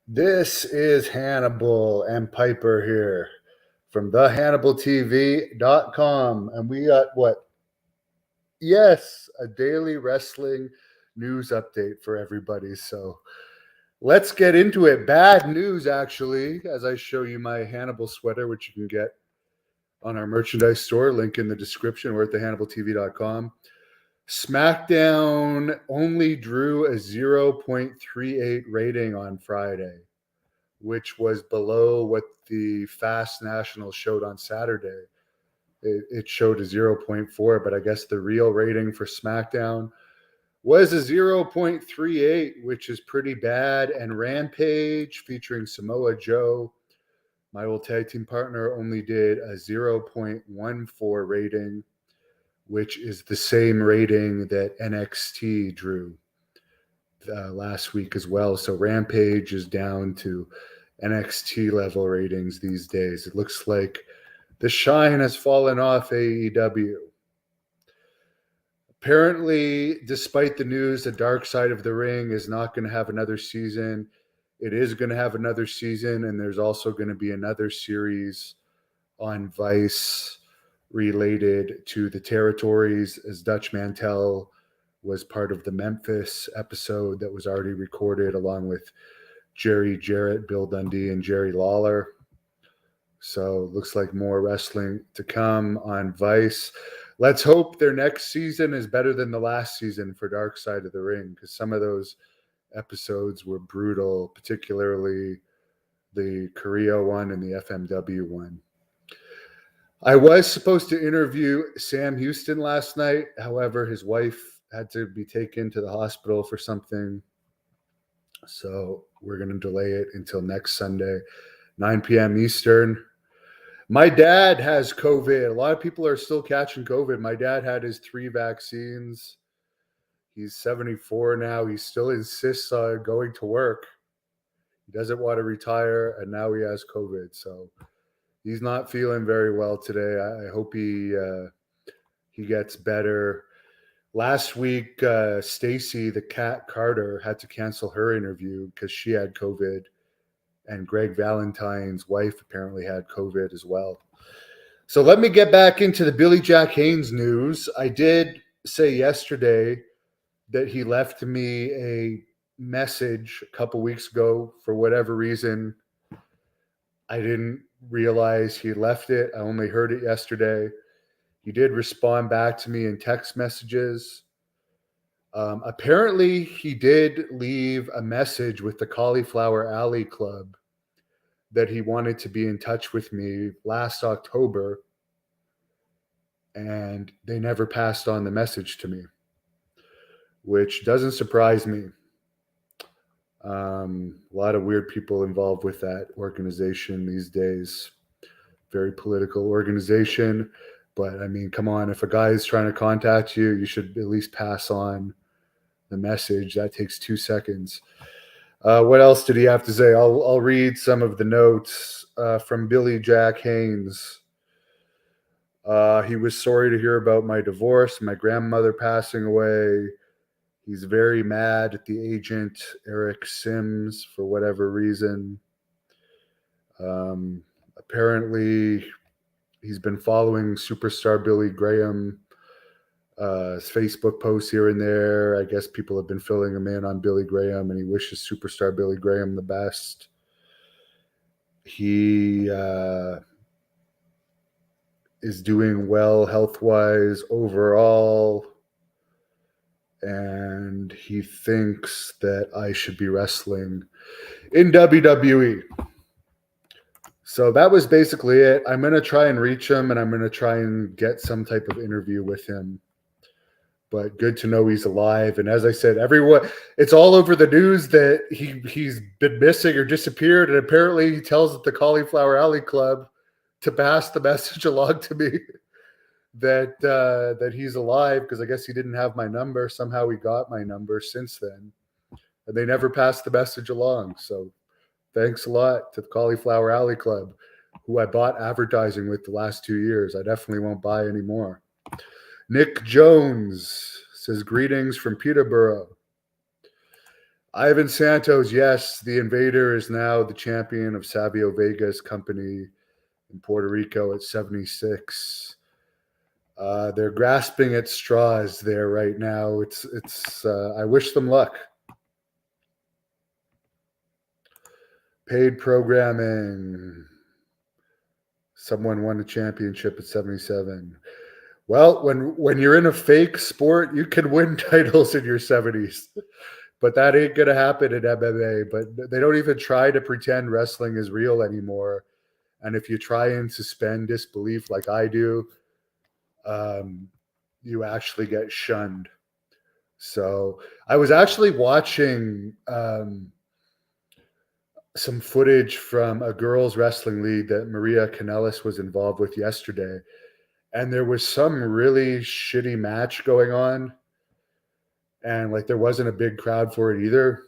This is Hannibal and Piper here from thehannibaltv.com. And we got what? Yes, a daily wrestling news update for everybody. So let's get into it. Bad news, actually, as I show you my Hannibal sweater, which you can get on our merchandise store. Link in the description. We're at thehannibaltv.com. SmackDown only drew a 0.38 rating on Friday, which was below what the Fast National showed on Saturday. It showed a 0.4, but I guess the real rating for SmackDown was a 0.38, which is pretty bad. And Rampage, featuring Samoa Joe, my old tag team partner, only did a 0.14 rating, which is the same rating that NXT drew last week as well. So Rampage is down to NXT level ratings these days. It looks like the shine has fallen off AEW. Apparently, despite the news, the Dark Side of the Ring is not going to have another season. It is going to have another season, and there's also going to be another series on Vice related to the territories, as Dutch Mantel was part of the Memphis episode that was already recorded, along with Jerry Jarrett, Bill Dundee, and Jerry Lawler. So looks like more wrestling to come on Vice. Let's hope their next season is better than the last season for Dark Side of the Ring, because some of those episodes were brutal, particularly the Korea one and the FMW one. I was supposed to interview Sam Houston last night. However, his wife had to be taken to the hospital for something. So we're going to delay it until next Sunday, 9 p.m. Eastern. My dad has COVID. A lot of people are still catching COVID. My dad had his 3 vaccines. He's 74 now. He still insists on going to work. He doesn't want to retire, and now he has COVID. So he's not feeling very well today. I hope he gets better. Last week, Stacy, the cat Carter, had to cancel her interview because she had COVID, and Greg Valentine's wife apparently had COVID as well. So let me get back into the Billy Jack Haynes news. I did say yesterday that he left me a message a couple weeks ago. For whatever reason, I didn't realize he left it. I only heard it yesterday. He did respond back to me in text messages. Apparently, he did leave a message with the Cauliflower Alley Club that he wanted to be in touch with me last October, and they never passed on the message to me, which doesn't surprise me. A lot of weird people involved with that organization these days. Very political organization. But I mean, come on, if a guy is trying to contact you, you should at least pass on the message. That takes 2 seconds. What else did he have to say? I'll read some of the notes from Billy Jack Haynes. He was sorry to hear about my divorce, my grandmother passing away. He's very mad at the agent, Eric Sims, for whatever reason. Apparently, he's been following Superstar Billy Graham, his Facebook posts here and there. I guess people have been filling him in on Billy Graham, and he wishes Superstar Billy Graham the best. He is doing well health-wise overall, and he thinks that I should be wrestling in WWE. So that was basically it. I'm going to try and reach him, and I'm going to try and get some type of interview with him. But good to know he's alive. And as I said, everyone, it's all over the news that he's been missing or disappeared. And apparently he tells the Cauliflower Alley Club to pass the message along to me that he's alive, because I guess he didn't have my number. Somehow he got my number since then. And they never passed the message along. So thanks a lot to the Cauliflower Alley Club, who I bought advertising with the last 2 years. I definitely won't buy anymore. Nick Jones says, greetings from Peterborough. Ivan Santos, yes, the Invader is now the champion of Savio Vega's company in Puerto Rico at 76. They're grasping at straws there right now. It's. I wish them luck. Paid programming. Someone won a championship at 77. Well, when you're in a fake sport, you can win titles in your 70s. But that ain't going to happen in MMA. But they don't even try to pretend wrestling is real anymore. And if you try and suspend disbelief like I do, you actually get shunned. So I was actually watching some footage from a girls' wrestling league that Maria Kanellis was involved with yesterday. And there was some really shitty match going on. And like there wasn't a big crowd for it either.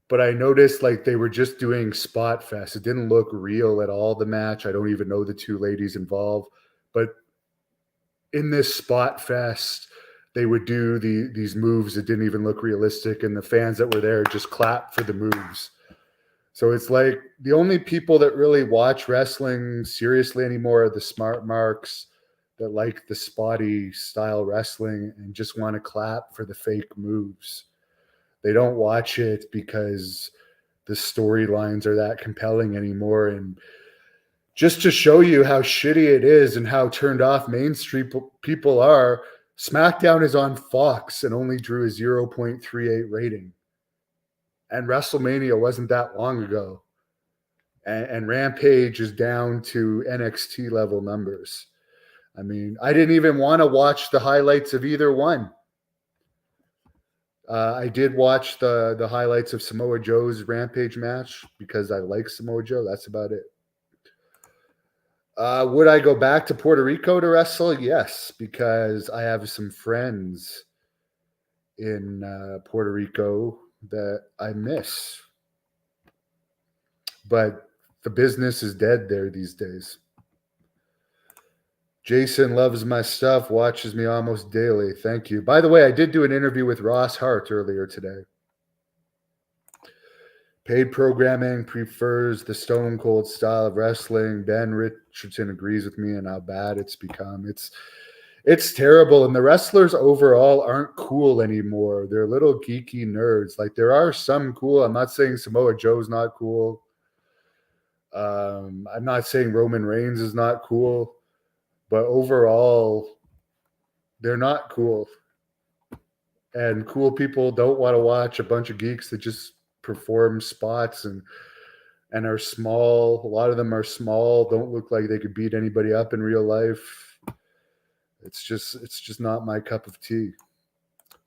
But I noticed like they were just doing spot fest. It didn't look real at all, the match. I don't even know the two ladies involved. But in this spot fest, they would do these moves that didn't even look realistic. And the fans that were there just clapped for the moves. So it's like the only people that really watch wrestling seriously anymore are the smart marks that like the spotty style wrestling and just want to clap for the fake moves. They don't watch it because the storylines are that compelling anymore. And just to show you how shitty it is and how turned off mainstream people are, SmackDown is on Fox and only drew a 0.38 rating. And WrestleMania wasn't that long ago. And Rampage is down to NXT level numbers. I mean, I didn't even want to watch the highlights of either one. I did watch the highlights of Samoa Joe's Rampage match because I like Samoa Joe. That's about it. Would I go back to Puerto Rico to wrestle? Yes, because I have some friends in Puerto Rico that I miss. But the business is dead there these days. Jason loves my stuff, watches me almost daily. Thank you. By the way, I did do an interview with Ross Hart earlier today. Paid programming prefers the Stone Cold style of wrestling. Ben Richardson agrees with me on how bad it's become. It's terrible, and the wrestlers overall aren't cool anymore. They're little geeky nerds. Like there are some cool. I'm not saying Samoa Joe's not cool. I'm not saying Roman Reigns is not cool, but overall, they're not cool. And cool people don't want to watch a bunch of geeks that just perform spots and are small. A lot of them are small, don't look like they could beat anybody up in real life. It's just not my cup of tea.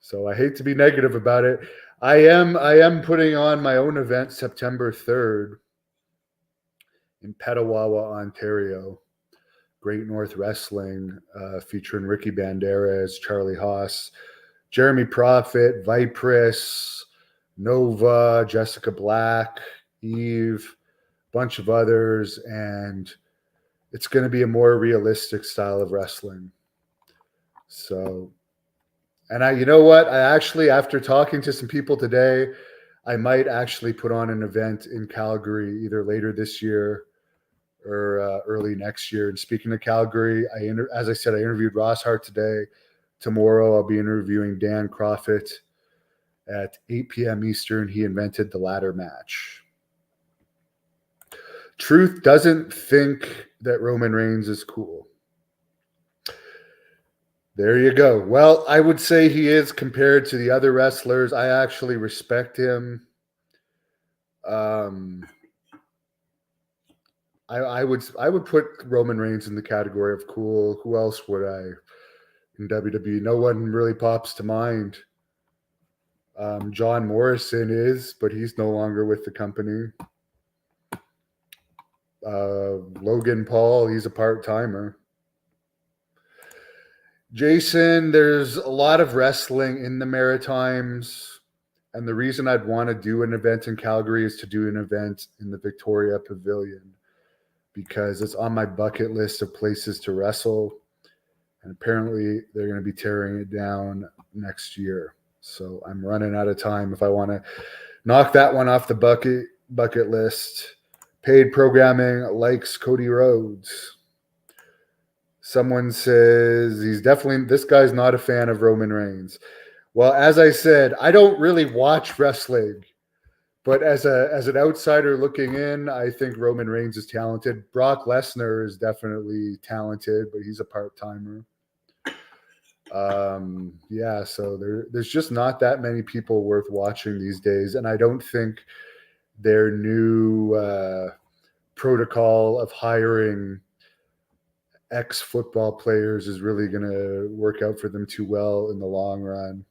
So I hate to be negative about it. I am putting on my own event September 3rd in Petawawa, Ontario. Great North Wrestling, featuring Ricky Banderas, Charlie Haas, Jeremy Prophet, Vipress, Nova, Jessica Black, Eve, a bunch of others, and it's going to be a more realistic style of wrestling. So, and you know what? I actually, after talking to some people today, I might actually put on an event in Calgary either later this year or early next year. And speaking of Calgary, as I said, I interviewed Ross Hart today. Tomorrow, I'll be interviewing Dan Crawford at 8 p.m. Eastern. He invented the ladder match. Truth doesn't think that Roman Reigns is cool. There you go. Well, I would say he is compared to the other wrestlers. I actually respect him. I would put Roman Reigns in the category of cool. Who else would I in WWE? No one really pops to mind. John Morrison is, but he's no longer with the company. Logan Paul, he's a part-timer. Jason, there's a lot of wrestling in the Maritimes, and the reason I'd want to do an event in Calgary is to do an event in the Victoria Pavilion because it's on my bucket list of places to wrestle, and apparently they're going to be tearing it down next year. So I'm running out of time if I want to Knock that one off the bucket list. Paid programming likes Cody Rhodes. Someone says this guy's not a fan of Roman Reigns. Well, as I said, I don't really watch wrestling, but as an outsider looking in, I think Roman Reigns is talented. Brock Lesnar is definitely talented, but he's a part-timer. Yeah, so there's just not that many people worth watching these days, and I don't think their new protocol of hiring ex-football players is really going to work out for them too well in the long run.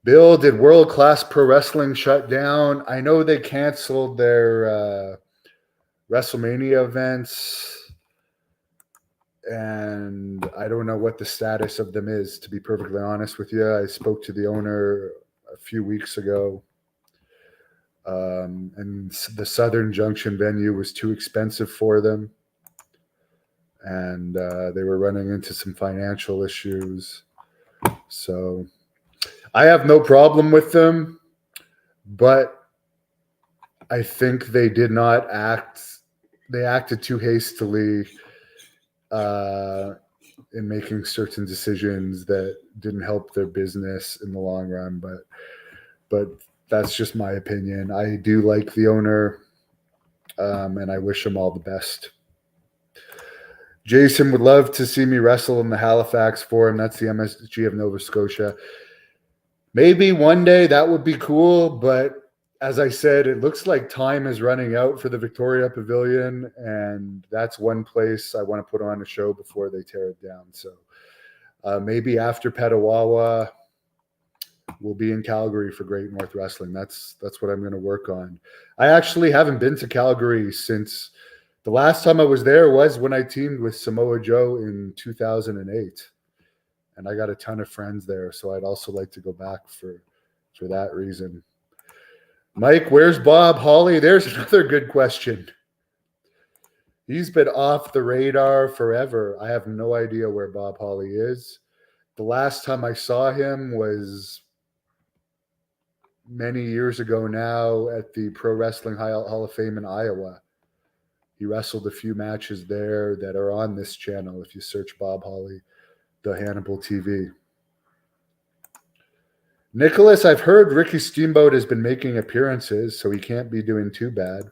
Bill, did World Class Pro Wrestling shut down? I know they canceled their WrestleMania events, and I don't know what the status of them is, to be perfectly honest with you. I spoke to the owner a few weeks ago, and the Southern Junction venue was too expensive for them, and they were running into some financial issues. So I have no problem with them, but I think they did not act. They acted too hastily in making certain decisions that didn't help their business in the long run. But that's just my opinion. I do like the owner, and I wish him all the best. Jason would love to see me wrestle in the Halifax Forum. That's the MSG of Nova Scotia. Maybe one day that would be cool, but as I said, it looks like time is running out for the Victoria Pavilion, and that's one place I want to put on a show before they tear it down. So maybe after Petawawa, we'll be in Calgary for Great North Wrestling. That's what I'm going to work on. I actually haven't been to Calgary since the last time I was there was when I teamed with Samoa Joe in 2008. And I got a ton of friends there, so I'd also like to go back for that reason. Mike, where's Bob Holly? There's another good question. He's been off the radar forever. I have no idea where Bob Holly is. The last time I saw him was many years ago now at the Pro Wrestling Hall of Fame in Iowa. He wrestled a few matches there that are on this channel if you search Bob Holly, the Hannibal TV. Nicholas, I've heard Ricky Steamboat has been making appearances, so he can't be doing too bad.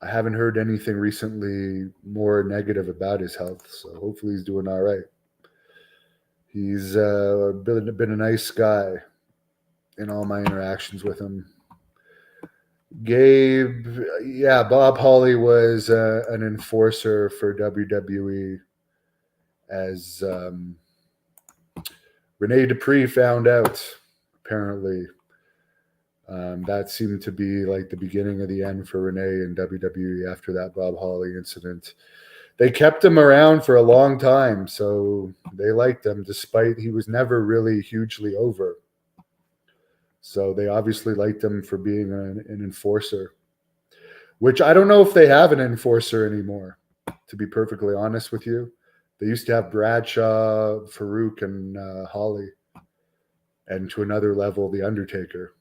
I haven't heard anything recently more negative about his health, so hopefully he's doing all right. He's been a nice guy in all my interactions with him. Gabe, yeah, Bob Holly was an enforcer for WWE, as Rene Dupree found out, apparently. That seemed to be like the beginning of the end for Rene and WWE after that Bob Holly incident. They kept him around for a long time, so they liked him, despite he was never really hugely over. So they obviously liked him for being an enforcer, which I don't know if they have an enforcer anymore, to be perfectly honest with you. They used to have Bradshaw, Farouk, and Holly, and to another level, The Undertaker.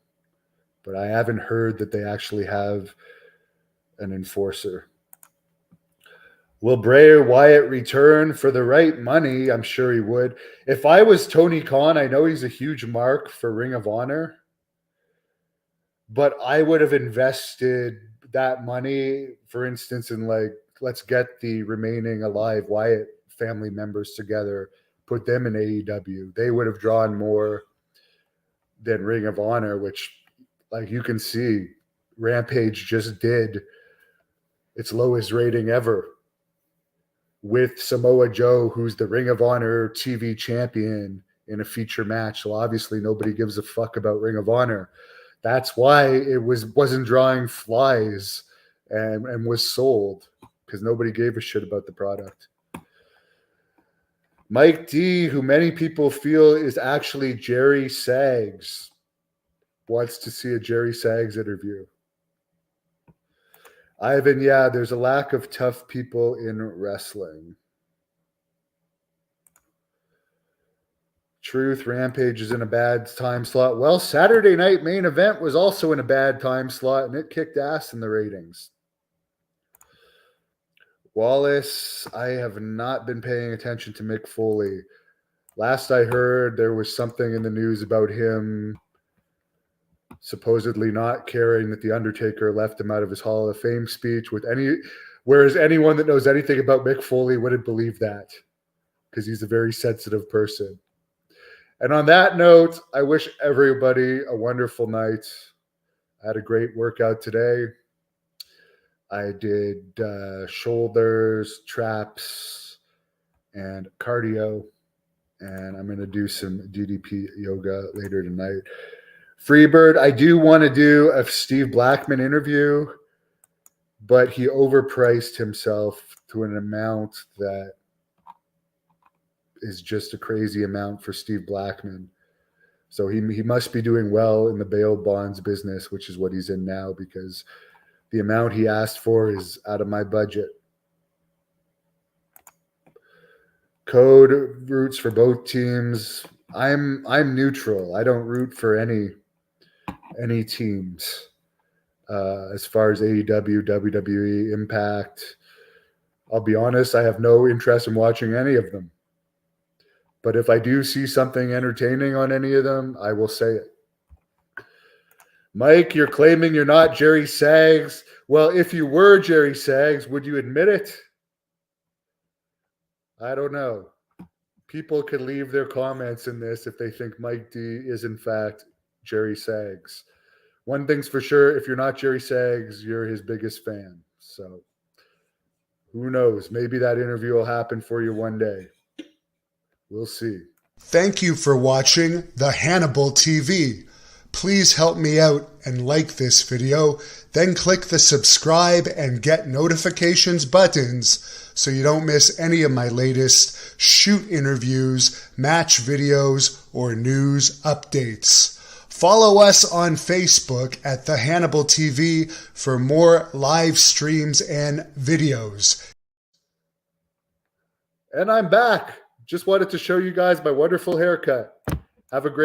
But I haven't heard that they actually have an enforcer. Will Bray Wyatt return for the right money? I'm sure he would. If I was Tony Khan, I know he's a huge mark for Ring of Honor, but I would have invested that money, for instance, in let's get the remaining alive Wyatt family members together, put them in AEW. They would have drawn more than Ring of Honor, which, like you can see, Rampage just did its lowest rating ever with Samoa Joe, who's the Ring of Honor TV champion, in a feature match. So obviously nobody gives a fuck about Ring of Honor. That's why it wasn't drawing flies and was sold, because nobody gave a shit about the product. Mike D, who many people feel is actually Jerry Saggs, wants to see a Jerry Saggs interview. Ivan, yeah, there's a lack of tough people in wrestling. Truth, Rampage is in a bad time slot. Well, Saturday night main event was also in a bad time slot, and it kicked ass in the ratings. Wallace, I have not been paying attention to Mick Foley. Last I heard, there was something in the news about him supposedly not caring that The Undertaker left him out of his Hall of Fame speech whereas anyone that knows anything about Mick Foley wouldn't believe that because he's a very sensitive person. And on that note, I wish everybody a wonderful night. I had a great workout today. I did shoulders, traps, and cardio. And I'm going to do some DDP yoga later tonight. Freebird, I do want to do a Steve Blackman interview, but he overpriced himself to an amount that is just a crazy amount for Steve Blackman. So he must be doing well in the bail bonds business, which is what he's in now, because the amount he asked for is out of my budget. Code roots for both teams. I'm neutral. I don't root for any teams as far as AEW, WWE, Impact. I'll be honest, I have no interest in watching any of them. But if I do see something entertaining on any of them, I will say it. Mike, you're claiming you're not Jerry Saggs. Well, if you were Jerry Saggs, would you admit it? I don't know. People could leave their comments in this if they think Mike D is, in fact, Jerry Saggs. One thing's for sure, if you're not Jerry Saggs, you're his biggest fan. So who knows? Maybe that interview will happen for you one day. We'll see. Thank you for watching the Hannibal TV. Please help me out and like this video, then click the subscribe and get notifications buttons so you don't miss any of my latest shoot interviews, match videos, or news updates. Follow us on Facebook at the Hannibal TV for more live streams and videos. And I'm back. Just wanted to show you guys my wonderful haircut. Have a great